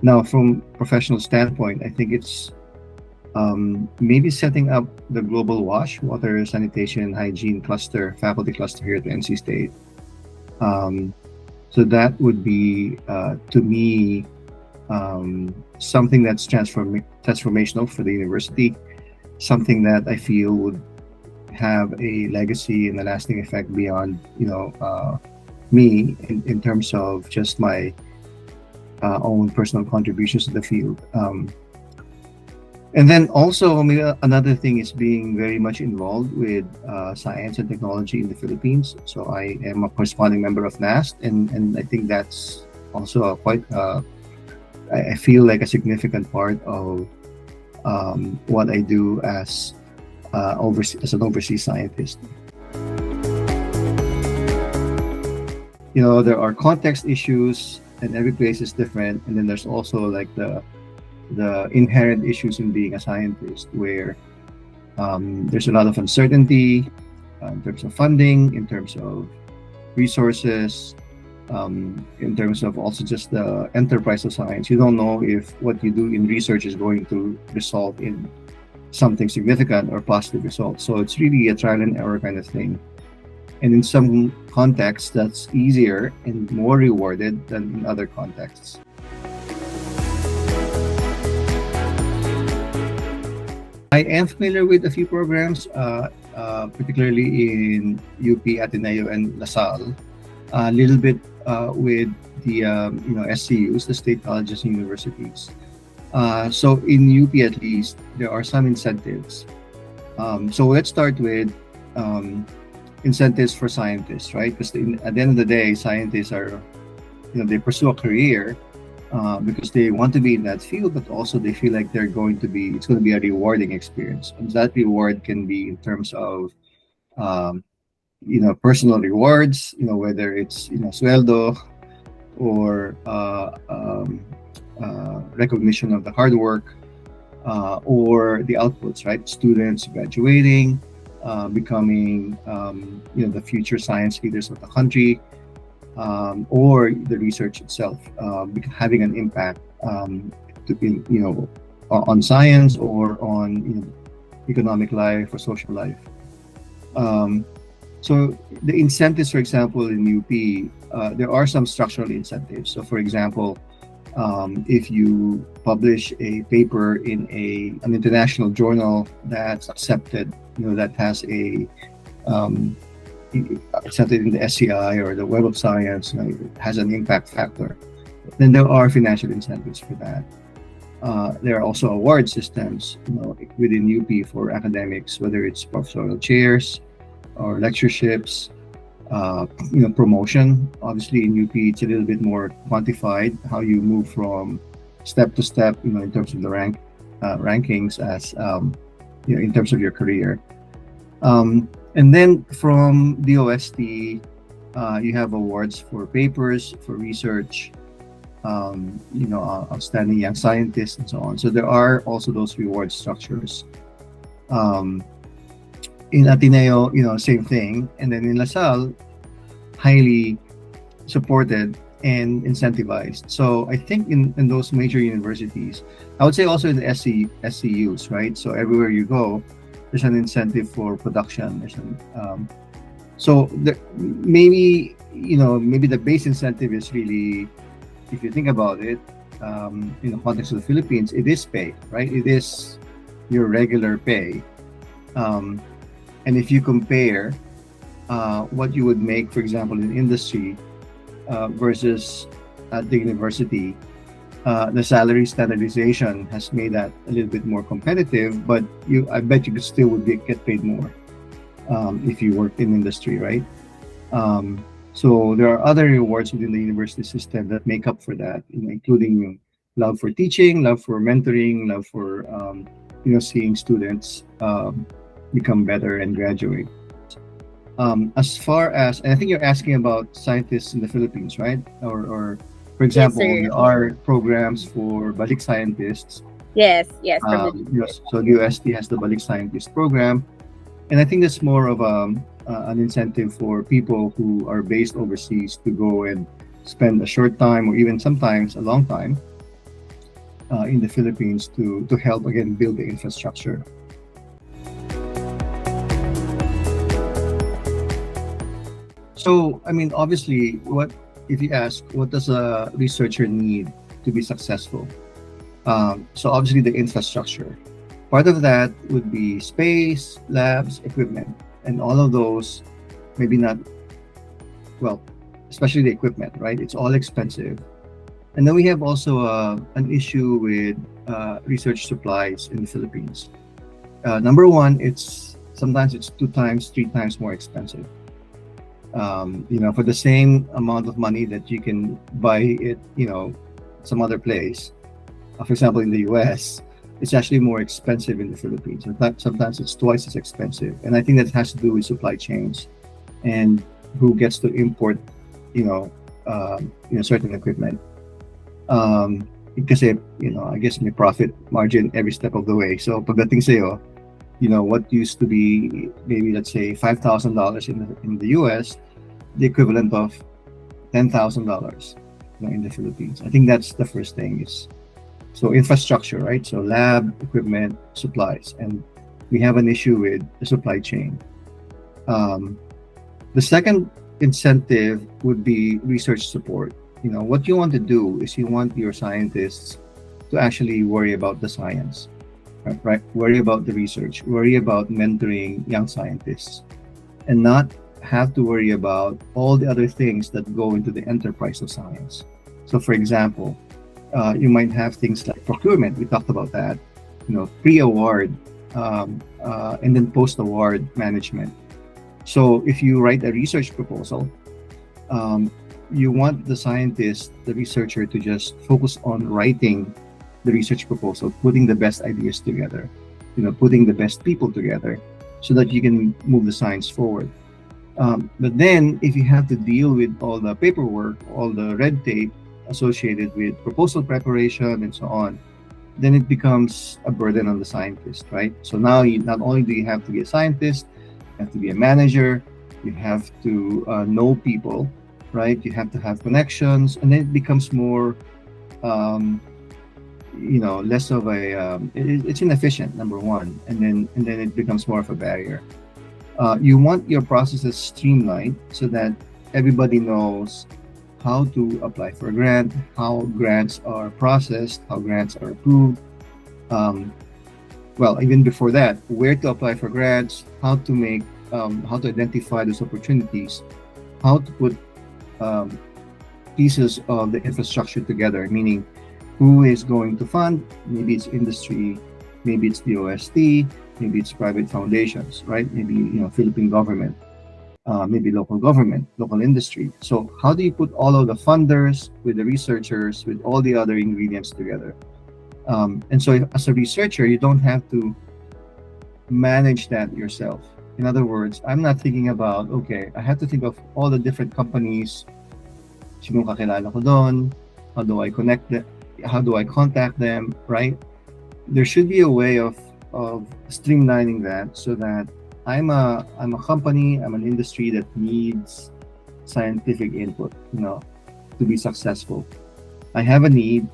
Now, from professional standpoint, I think it's maybe setting up the global WASH, water, sanitation, hygiene cluster, faculty cluster here at NC State. Um, so that would be, to me, something that's transformational for the university, something that I feel would have a legacy and a lasting effect beyond, me in terms of just my own personal contributions to the field. And then also, maybe another thing is being very much involved with science and technology in the Philippines. So I am a corresponding member of NAST, and I think that's also a quite, I feel like a significant part of what I do as as an overseas scientist. There are context issues, and every place is different. And then there's also like the inherent issues in being a scientist, where there's a lot of uncertainty in terms of funding, in terms of resources, in terms of also just the enterprise of science. You don't know if what you do in research is going to result in something significant or positive results. So it's really a trial and error kind of thing. And in some contexts, that's easier and more rewarded than in other contexts. I am familiar with a few programs, particularly in UP, Ateneo, and LaSalle. A little bit with the SCUs, the state colleges and universities. So in UP at least, there are some incentives. So let's start with incentives for scientists, right? Because at the end of the day, scientists are, they pursue a career because they want to be in that field, but also they feel like it's going to be a rewarding experience. And that reward can be in terms of, personal rewards, whether it's, sueldo or recognition of the hard work or the outputs, right? Students graduating, becoming, the future science leaders of the country, or the research itself having an impact on science or on economic life or social life. So the incentives, for example, in UP, there are some structural incentives. So, for example, if you publish a paper in an international journal that's accepted, that has accepted in the SCI or the Web of Science, it has an impact factor, then there are financial incentives for that. There are also award systems, within UP for academics, whether it's professorial chairs or lectureships, promotion. Obviously, in UP, it's a little bit more quantified how you move from step to step, in terms of the rankings as, in terms of your career. And then from DOST, you have awards for papers, for research, outstanding young scientists, and so on. So there are also those reward structures. In Ateneo, same thing. And then in LaSalle, highly supported and incentivized. So I think in those major universities, I would say also in the SCUs, right? So everywhere you go, there's an incentive for production. Maybe the base incentive is really, if you think about it, in the context of the Philippines, it is pay, right? It is your regular pay. And if you compare what you would make, for example, in industry versus at the university, the salary standardization has made that a little bit more competitive, but I bet you still would get paid more if you worked in industry, right? So there are other rewards within the university system that make up for that, including love for teaching, love for mentoring, love for seeing students become better and graduate. As far as, and I think you're asking about scientists in the Philippines, right? Or for example, Yes, there are programs for balik scientists. Yes, from the So the UST has the balik scientist program, and I think that's more of an incentive for people who are based overseas to go and spend a short time or even sometimes a long time in the Philippines to help again build the infrastructure. So, I mean, obviously, what if you ask, what does a researcher need to be successful? So, obviously, the infrastructure. Part of that would be space, labs, equipment, and all of those, maybe not, well, especially the equipment, right? It's all expensive. And then we have also an issue with research supplies in the Philippines. Number one, it's sometimes it's 2 times, 3 times more expensive. For the same amount of money that you can buy it, some other place. For example, in the U.S., it's actually more expensive in the Philippines. In fact, sometimes it's twice as expensive, and I think that has to do with supply chains and who gets to import, certain equipment. Kasi, I guess may profit margin every step of the way. So pagdating sa'yo, what used to be maybe, let's say, $5,000 in the US, the equivalent of $10,000 in the Philippines. I think that's the first thing is, so infrastructure, right? So lab, equipment, supplies, and we have an issue with the supply chain. The second incentive would be research support. What you want to do is you want your scientists to actually worry about the science. Right? Worry about the research, worry about mentoring young scientists, and not have to worry about all the other things that go into the enterprise of science. So, for example, you might have things like procurement. We talked about that. Pre-award and then post-award management. So, if you write a research proposal, you want the scientist, the researcher, to just focus on writing the research proposal, putting the best ideas together, putting the best people together so that you can move the science forward. But then if you have to deal with all the paperwork, all the red tape associated with proposal preparation and so on, then it becomes a burden on the scientist, right? So now not only do you have to be a scientist, you have to be a manager, you have to know people, right? You have to have connections, and then it becomes more less of a it's inefficient, number one, and then it becomes more of a barrier. You want your processes streamlined so that everybody knows how to apply for a grant, how grants are processed, how grants are approved. Even before that, where to apply for grants, how to identify those opportunities, how to put pieces of the infrastructure together, meaning who is going to fund. Maybe it's industry, maybe it's the OST, maybe it's private foundations, right? Maybe Philippine government, maybe local government, local industry. So how do you put all of the funders with the researchers with all the other ingredients together? And so as a researcher, you don't have to manage that yourself. In other words, I'm not thinking about, okay, I have to think of all the different companies, sino kakilala ko doon, how do I connect them, how do I contact them, right? There should be a way of streamlining that so that I'm a company, I'm an industry that needs scientific input, to be successful. I have a need,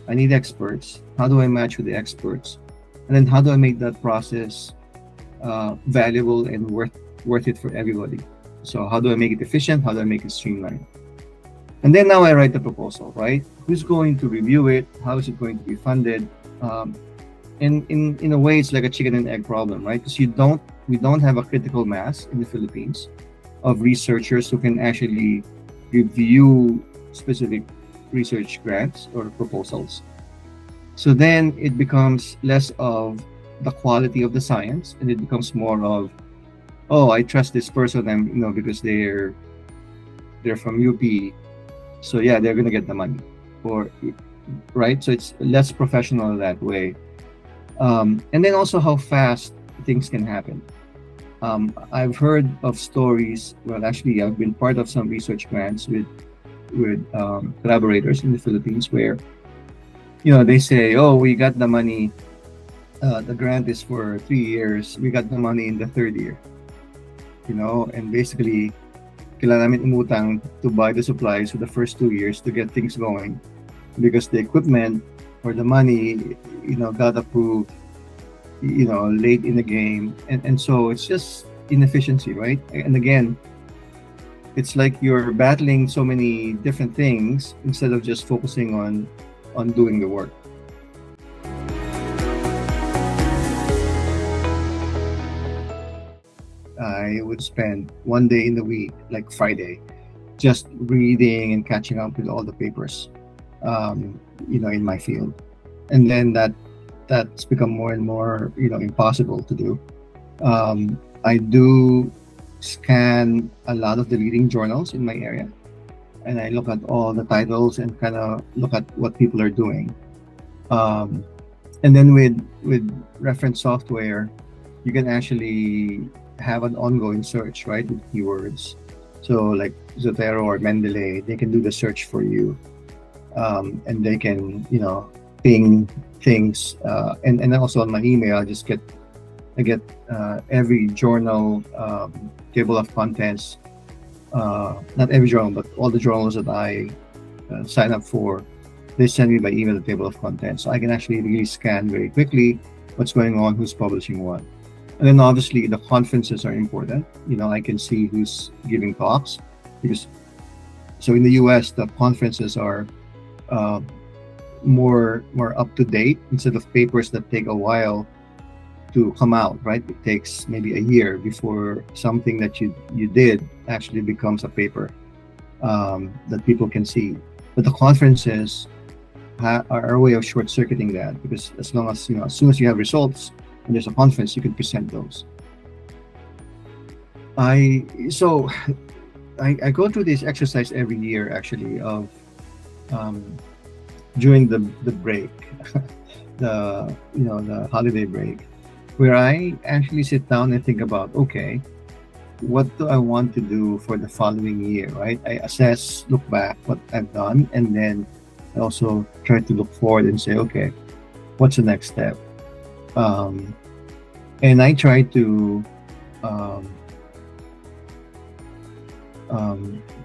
I need experts. How do I match with the experts? And then how do I make that process valuable and worth it for everybody? So how do I make it efficient? How do I make it streamlined? And then now I write the proposal, right? Who's going to review it? How is it going to be funded? In a way, it's like a chicken and egg problem, right? Because we don't have a critical mass in the Philippines of researchers who can actually review specific research grants or proposals. So then it becomes less of the quality of the science, and it becomes more of, oh, I trust this person, and because they're from UP, so yeah, they're gonna get the money, or right. So it's less professional that way, and then also how fast things can happen. I've heard of stories. Well, actually, I've been part of some research grants with collaborators in the Philippines where they say, oh, we got the money. The grant is for 3 years. We got the money in the third year. And basically, kailangan namin umutang to buy the supplies for the first 2 years to get things going, because the equipment or the money, got approved, late in the game, and so it's just inefficiency, right? And again, it's like you're battling so many different things instead of just focusing on doing the work. I would spend one day in the week, like Friday, just reading and catching up with all the papers, in my field, and then that's become more and more, impossible to do. I do scan a lot of the leading journals in my area, and I look at all the titles and kind of look at what people are doing. Um, and then with reference software, you can actually have an ongoing search, right, with keywords. So like Zotero or Mendeley, they can do the search for you, and they can, ping things. And also on my email, I get every journal table of contents. Not every journal, but all the journals that I sign up for, they send me by email the table of contents. So I can actually really scan very quickly what's going on, who's publishing what. And then obviously the conferences are important. I can see who's giving talks, because so in the US the conferences are uh, more up to date, instead of papers that take a while to come out, right? It takes maybe a year before something that you did actually becomes a paper, that people can see. But the conferences are a way of short circuiting that, because as long as, as soon as you have results and there's a conference, you can present those. I go through this exercise every year, actually, of um, during the break, the holiday break, where I actually sit down and think about, okay, what do I want to do for the following year, right? I assess, look back what I've done, and then I also try to look forward and say, okay, what's the next step? And I try to um,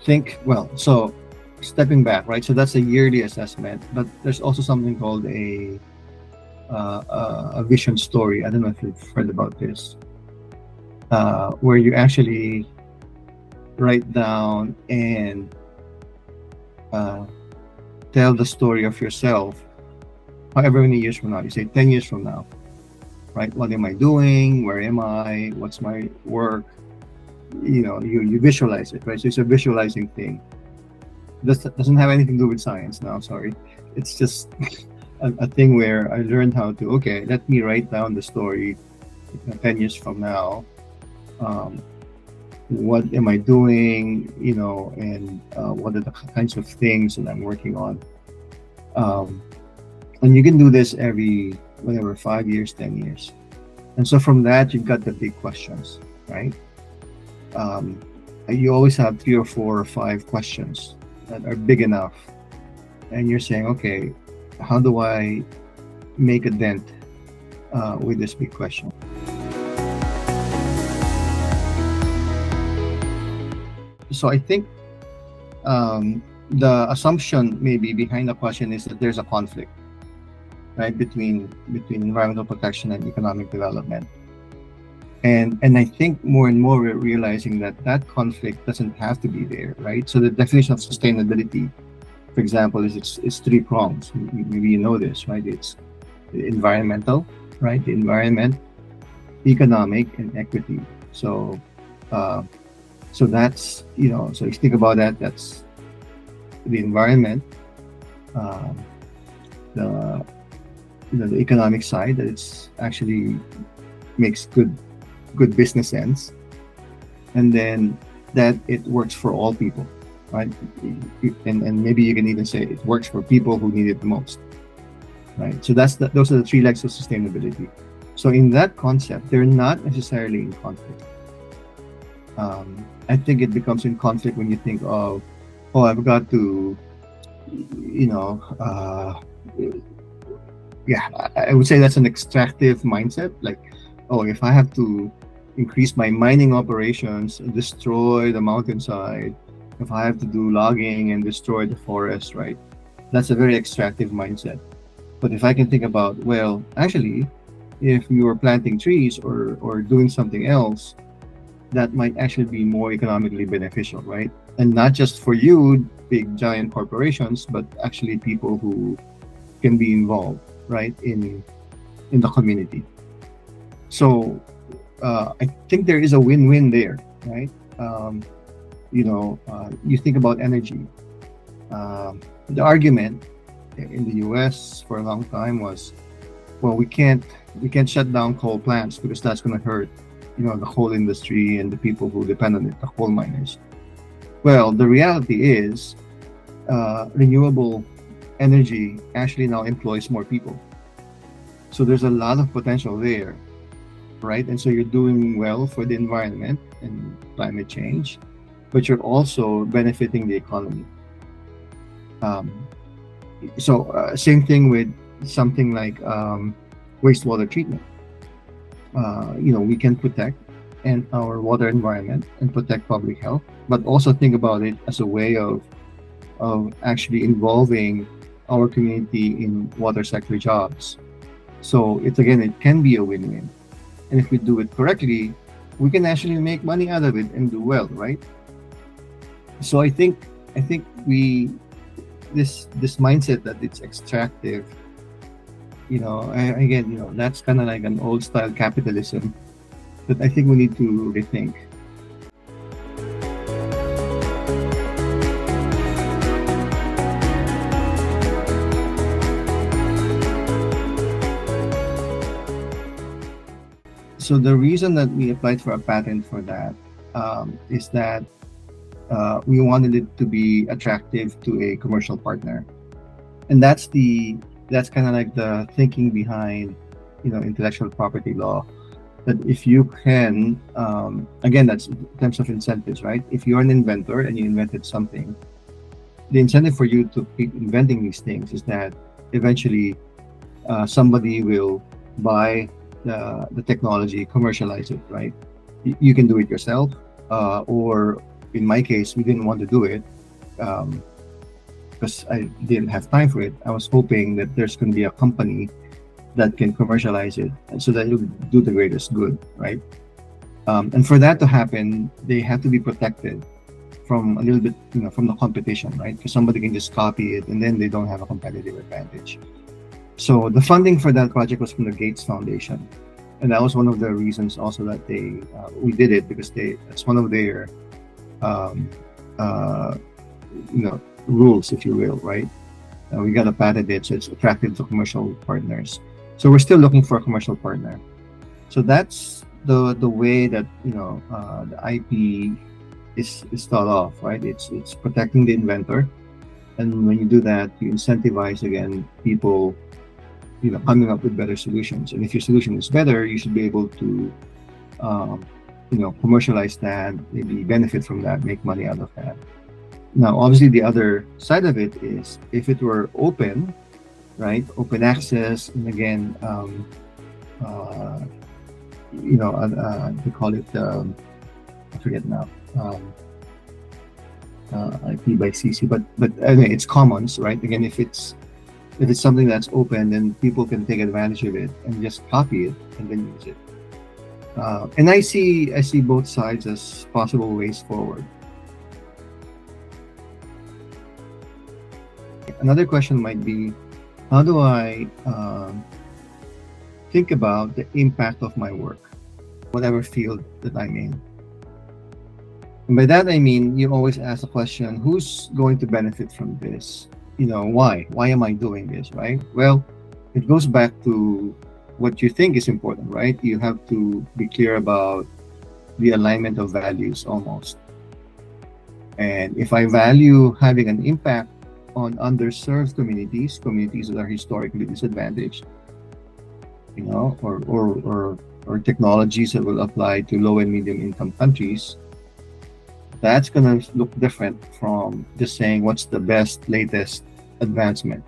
think, well, so stepping back, right? So that's a yearly assessment, but there's also something called a vision story. I don't know if you've heard about this, where you actually write down and uh, tell the story of yourself, however many years from now. You say 10 years from now, right? What am I doing? Where am I? What's my work? You visualize it, right? So it's a visualizing thing. This doesn't have anything to do with science now, sorry. It's just a thing where I learned how to, okay, let me write down the story 10 years from now. What am I doing, and what are the kinds of things that I'm working on. And you can do this every, whatever, 5 years, 10 years. And so from that, you've got the big questions, right? You always have 3 or 4 or 5 questions that are big enough. And you're saying, okay, how do I make a dent with this big question? So I think the assumption maybe behind the question is that there's a conflict, right, between environmental protection and economic development. And I think more and more we're realizing that conflict doesn't have to be there, right? So the definition of sustainability, for example, is it's 3 prongs. Maybe you know this, right? It's environmental, right? The environment, economic, and equity. So so that's, so if you think about that, that's the environment, the the economic side, that it's actually makes good business sense, and then that it works for all people, right? And maybe you can even say it works for people who need it the most, right? So those are the 3 legs of sustainability. So in that concept, they're not necessarily in conflict. I think it becomes in conflict when you think of, oh, I've got to, yeah, I would say that's an extractive mindset. Like, oh, if I have to increase my mining operations and destroy the mountainside, if I have to do logging and destroy the forest, right? That's a very extractive mindset. But if I can think about, well, actually, if you are planting trees or doing something else, that might actually be more economically beneficial, right? And not just for you, big giant corporations, but actually people who can be involved, right, in the community. So I think there is a win-win there, right? Um, you think about energy. The argument in the U.S. for a long time was, well, we can't shut down coal plants because that's going to hurt, the coal industry and the people who depend on it, the coal miners. Well, the reality is, renewable energy actually now employs more people. So there's a lot of potential there, right? And so you're doing well for the environment and climate change, but you're also benefiting the economy. Um, Same thing with something like wastewater treatment. We can protect and our water environment and protect public health, but also think about it as a way of actually involving our community in water sector jobs. So it can be a win-win. And if we do it correctly, we can actually make money out of it and do well, right? So I think we this mindset that it's extractive, again, that's kind of like an old style capitalism that I think we need to rethink. So the reason that we applied for a patent for that is that we wanted it to be attractive to a commercial partner, and that's kind of like the thinking behind intellectual property law. That if you can, again, that's in terms of incentives, right? If you're an inventor and you invented something, the incentive for you to keep inventing these things is that eventually somebody will buy the technology, commercialize it, right? You can do it yourself, or in my case, we didn't want to do it because I didn't have time for it. I was hoping that there's going to be a company that can commercialize it, and so that it will do the greatest good, right? And for that to happen, they have to be protected from a little bit, from the competition, right? Because somebody can just copy it, and then they don't have a competitive advantage. So the funding for that project was from the Gates Foundation, and that was one of the reasons also that we did it, because it's one of their um, uh, rules, if you will, right? We got to patent it, so it's attractive to commercial partners. So we're still looking for a commercial partner. So that's the way that the IP is thought of, right? It's protecting the inventor, and when you do that, you incentivize again people, coming up with better solutions. And if your solution is better, you should be able to, commercialize that, maybe benefit from that, make money out of that. Now, obviously, the other side of it is if it were open, right, open access, and again, they call it, I forget now, IP by CC, but anyway, it's commons, right? Again, if it's something that's open, then people can take advantage of it and just copy it and then use it. And I see both sides as possible ways forward. Another question might be, how do I think about the impact of my work, whatever field that I'm in? And by that I mean, you always ask the question, who's going to benefit from this? Why? Why am I doing this, right? Well, it goes back to what you think is important, right? You have to be clear about the alignment of values almost. And if I value having an impact on underserved communities that are historically disadvantaged, or technologies that will apply to low and medium income countries, that's going to look different from just saying what's the best, latest advancement.